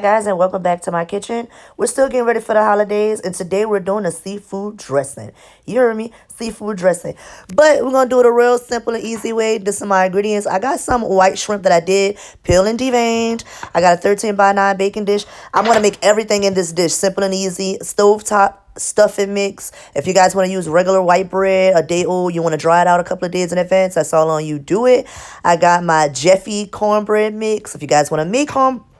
guys, and welcome back to my kitchen. We're still getting ready for the holidays, and today we're doing a seafood dressing. You heard me? Seafood dressing. But we're going to do it a real simple and easy way. This are my ingredients. I got some white shrimp that I did peel and deveined. I got a 13 by 9 baking dish. I'm going to make everything in this dish simple and easy. Stovetop stuffing mix. If you guys want to use regular white bread a day old, you want to dry it out a couple of days in advance, that's all on you. Do it. I got my Jiffy cornbread mix. If you guys want to make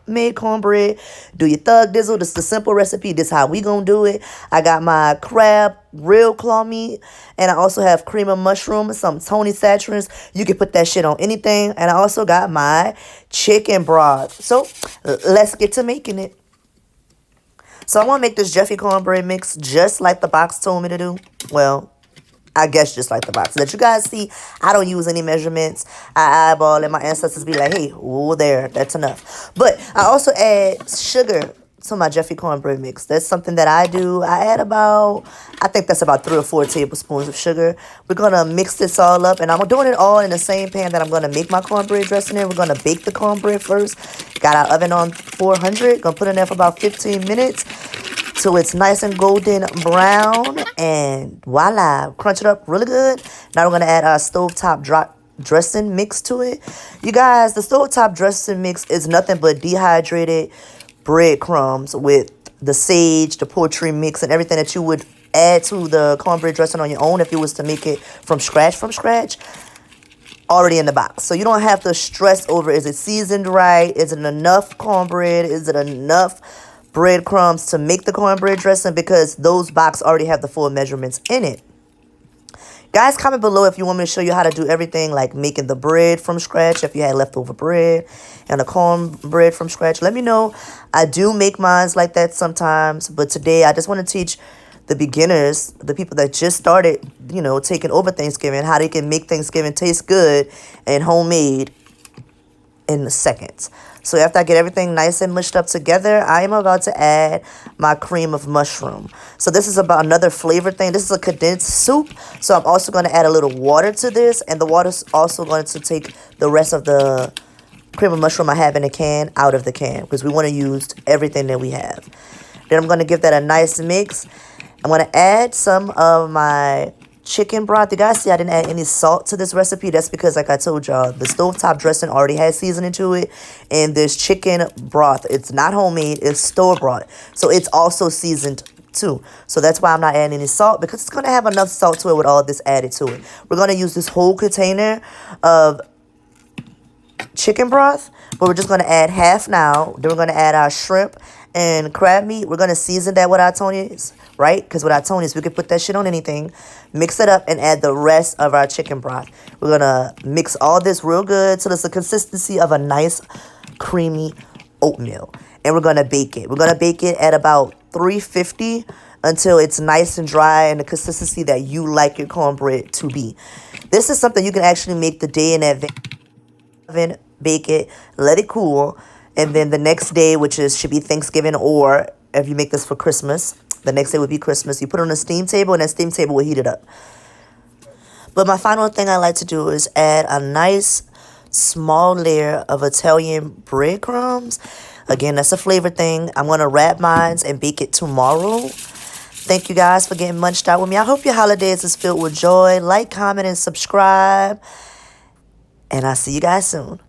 made cornbread, do your thug dizzle. This is the simple recipe. This is how we gonna do it. I got my crab real claw meat, and I also have cream of mushroom, some Tony Satchers. You can put that shit on anything. And I also got my chicken broth. So let's get to making it. So I'm going to make this Jiffy cornbread mix just like the box told me to do. Well, I guess just like the box. Let you guys see, I don't use any measurements. I eyeball and my ancestors be like, hey, oh, there, that's enough. But I also add sugar to my Jiffy cornbread mix. That's something that I do. I add I think that's about 3 or 4 tablespoons of sugar. We're going to mix this all up, and I'm doing it all in the same pan that I'm going to make my cornbread dressing in. We're going to bake the cornbread first. Got our oven on 400. Going to put it in there for about 15 minutes till it's nice and golden brown, and voila, crunch it up really good. Now we're going to add our stovetop dressing mix to it. You guys, the stovetop dressing mix is nothing but dehydrated breadcrumbs with the sage, the poultry mix, and everything that you would add to the cornbread dressing on your own if you was to make it from scratch, already in the box. So you don't have to stress over, is it seasoned right? Is it enough cornbread? Is it enough breadcrumbs to make the cornbread dressing? Because those boxes already have the full measurements in it. Guys, comment below if you want me to show you how to do everything, like making the bread from scratch, if you had leftover bread, and the cornbread from scratch. Let me know. I do make mine like that sometimes, but today I just want to teach the beginners, the people that just started, taking over Thanksgiving, how they can make Thanksgiving taste good and homemade in seconds. So after I get everything nice and mushed up together, I am about to add my cream of mushroom. So this is about another flavor thing. This is a condensed soup. So I'm also going to add a little water to this. And the water's also going to take the rest of the cream of mushroom I have in the can out of the can, because we want to use everything that we have. Then I'm going to give that a nice mix. I'm going to add some of my chicken broth. You guys see I didn't add any salt to this recipe. That's because, like I told y'all, the stovetop dressing already has seasoning to it. And this chicken broth, it's not homemade, it's store-bought. So it's also seasoned too. So that's why I'm not adding any salt, because it's going to have enough salt to it with all this added to it. We're going to use this whole container of chicken broth, but we're just going to add half now. Then we're going to add our shrimp and crab meat. We're going to season that with our Tony's, right? Because with our Tony's, we can put that shit on anything. Mix it up and add the rest of our chicken broth. We're going to mix all this real good till it's the consistency of a nice creamy oatmeal. And we're going to bake it. We're going to bake it at about 350 until it's nice and dry and the consistency that you like your cornbread to be. This is something you can actually make the day in advance. Bake it, let it cool, and then the next day, which should be Thanksgiving, or if you make this for Christmas, the next day would be Christmas. You put it on a steam table, and that steam table will heat it up. But my final thing I like to do is add a nice small layer of Italian breadcrumbs. Again, that's a flavor thing. I'm going to wrap mine and bake it tomorrow. Thank you guys for getting munched out with me. I hope your holidays is filled with joy. Like, comment, and subscribe. And I'll see you guys soon.